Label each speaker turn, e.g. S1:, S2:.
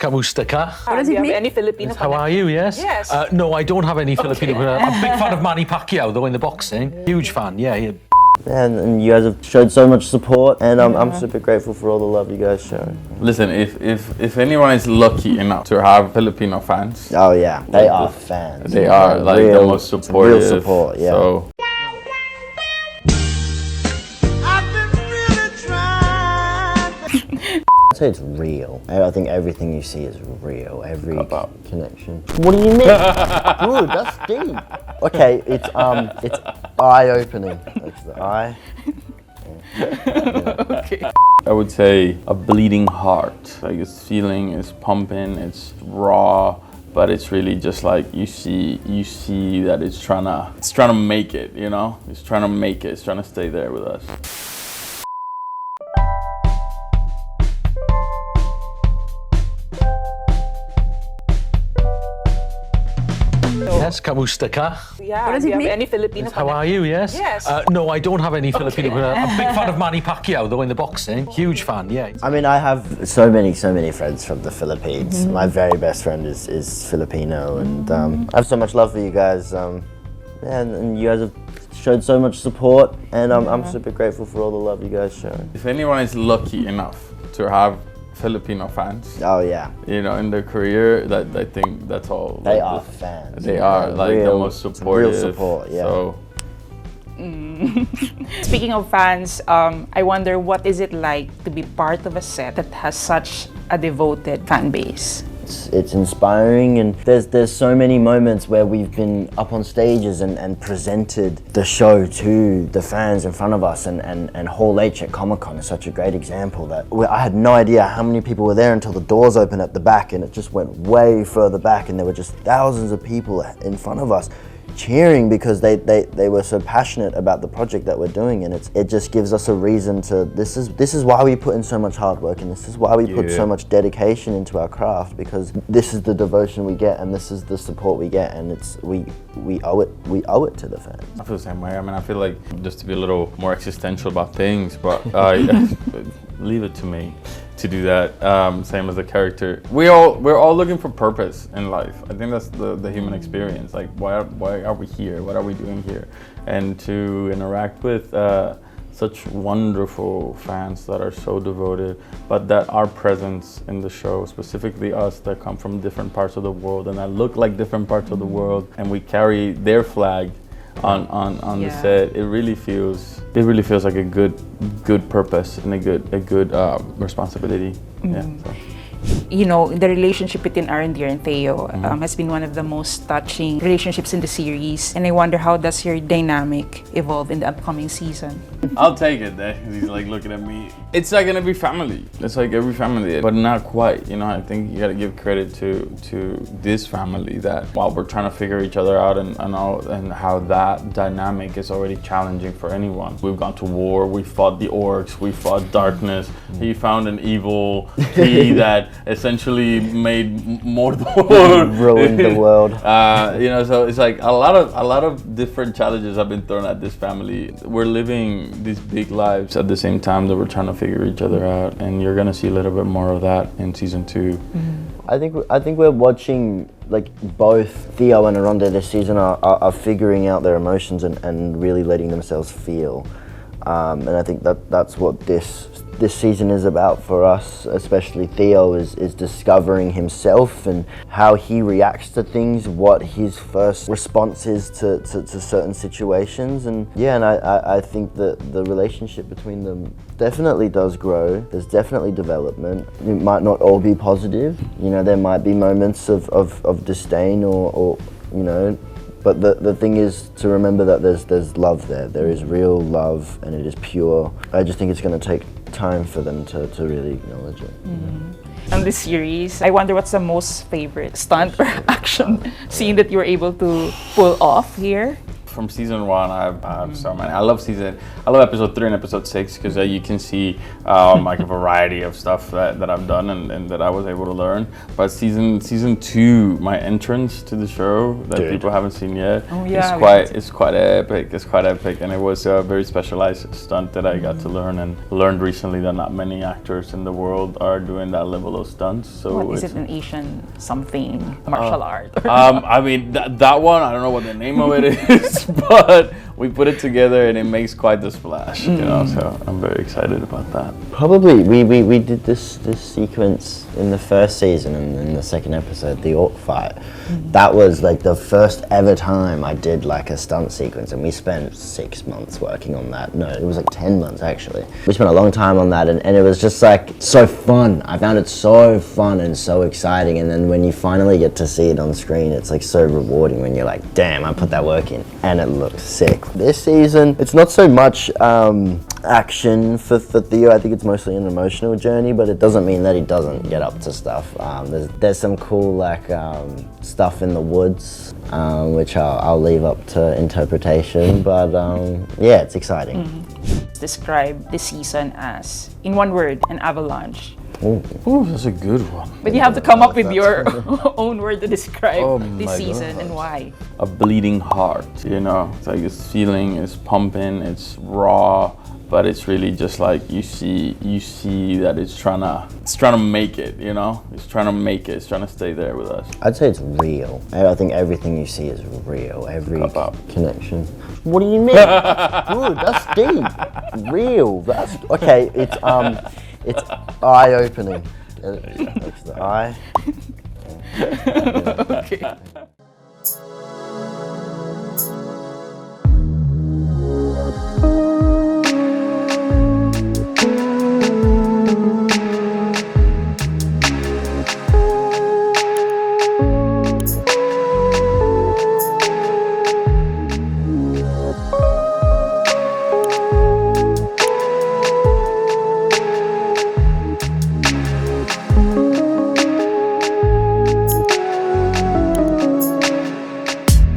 S1: Kamusta.
S2: What does
S3: Do
S2: it
S3: you
S2: mean?
S3: have any Filipino
S1: How are you? Yes.
S3: Yes.
S1: No, I don't have any Filipino. But I'm a big fan of Manny Pacquiao, though, in the boxing. Huge fan. Yeah.
S4: And you guys have showed so much support, and I'm super grateful for all the love you guys show.
S5: Listen, if anyone is lucky enough to have Filipino fans,
S4: Oh yeah, they are fans.
S5: they are like the
S4: Real-
S5: most supportive.
S4: Real support, yeah.
S5: So
S4: I'd say it's real. I think everything you see is real. Every
S5: Cop out.
S4: connection. What do you mean? Good, that's deep. Okay, it's eye-opening. It's the eye.
S5: I would say a bleeding heart. Like it's feeling, it's pumping, it's raw, but it's really just like you see that it's trying to make it. You know, it's trying to make it. It's trying to stay there with us.
S1: Yes, Kamusta.
S3: Yeah.
S2: What does
S3: Do
S2: it
S3: you have
S2: mean?
S3: any Filipino
S1: How are you? Yes.
S3: Yes.
S1: No, I don't have any Filipino. But I'm a big fan of Manny Pacquiao, though, in the boxing. Huge fan. Yeah.
S4: I mean, I have so many friends from the Philippines. My very best friend is Filipino, and I have so much love for you guys. And you guys have showed so much support, and I'm super grateful for all the love you guys show.
S5: If anyone is lucky enough to have Filipino fans,
S4: Oh yeah,
S5: you know, in their career, that I think that's all.
S4: they
S5: like,
S4: are fans.
S5: They are like the most supportive.
S4: Real support, yeah.
S5: So
S3: Speaking of fans, I wonder what is it like to be part of a set that has such a devoted fan base?
S4: It's inspiring, and there's so many moments where we've been up on stages and presented the show to the fans in front of us, and Hall H at Comic-Con is such a great example that I had no idea how many people were there until the doors opened at the back, and it just went way further back, and there were just thousands of people in front of us cheering because they were so passionate about the project that we're doing, and it just gives us a reason to this is why we put in so much hard work, and this is why we put so much dedication into our craft, because this is the devotion we get, and this is the support we get, and it's we owe it to the fans.
S5: I feel the same way. I mean, I feel like just to be a little more existential about things, but leave it to me to do that. Same as the character. We're all looking for purpose in life. I think that's the human experience. Like, why are we here? What are we doing here? And to interact with such wonderful fans that are so devoted, but that our presence in the show, specifically us that come from different parts of the world and that look like different parts of the world, and we carry their flag on the set, it really feels like a good purpose and a good responsibility. Yeah. So.
S3: You know, the relationship between R&D and Theo has been one of the most touching relationships in the series, and I wonder how does your dynamic evolve in the upcoming season?
S5: I'll take it there. He's like looking at me. It's like gonna be family. It's like every family, but not quite. You know, I think you gotta give credit to this family that while we're trying to figure each other out and how that dynamic is already challenging for anyone. We've gone to war. We fought the orcs. We fought darkness. He found an evil tea that essentially made Mordor
S4: Ruined the world.
S5: You know, so it's like a lot of different challenges have been thrown at this family. We're living these big lives at the same time that we're trying to figure each other out, and you're gonna see a little bit more of that in season 2.
S4: I think we're watching, like, both Theo and Aronde this season are figuring out their emotions and really letting themselves feel. And I think that's what this season is about for us, especially Theo, is discovering himself and how he reacts to things, what his first response is to certain situations. And yeah, and I think that the relationship between them definitely does grow. There's definitely development. It might not all be positive. You know, there might be moments of disdain or you know, but the thing is to remember that there's love there. There is real love, and it is pure. I just think it's going to take time for them to really acknowledge it.
S3: On this series, I wonder what's the most favorite stunt or action scene that you were able to pull off here?
S5: from season 1, I have so many. I love episode 3 and episode 6 because you can see like a variety of stuff that I've done and that I was able to learn. But season 2, my entrance to the show that people haven't seen yet, it's quite epic. It's quite epic, and it was a very specialized stunt that I got to learn and learned recently that not many actors in the world are doing that level of stunts. So
S3: What, is it an Asian something martial art?
S5: I mean that one, I don't know what the name of it is, but we put it together and it makes quite the splash, you know. So I'm very excited about that.
S4: Probably we did this sequence in the first season and in the second episode, the orc fight. That was like the first ever time I did like a stunt sequence, and we spent 6 months working on that. No, it was like 10 months actually. We spent a long time on that, and it was just like so fun. I found it so fun and so exciting, and then when you finally get to see it on screen, it's like so rewarding when you're like, damn, I put that work in, and it looks sick. This season, it's not so much action for Theo. I think it's mostly an emotional journey, but it doesn't mean that he doesn't get up to stuff. There's some cool like stuff in the woods, which I'll leave up to interpretation, but yeah, it's exciting.
S3: Describe this season as, in one word, an avalanche.
S5: Ooh, that's a good one.
S3: But you have to come up with your own word to describe this
S5: my
S3: season
S5: God.
S3: and why.
S5: A bleeding heart, you know. It's like this feeling is pumping, it's raw, but it's really just like you see that it's trying to make it, you know. It's trying to make it. It's trying to stay there with us.
S4: I'd say it's real. I think everything you see is real. Every connection. What do you mean? Dude, that's deep. Real. That's okay. It's eye-opening. It's the eye.
S3: Okay.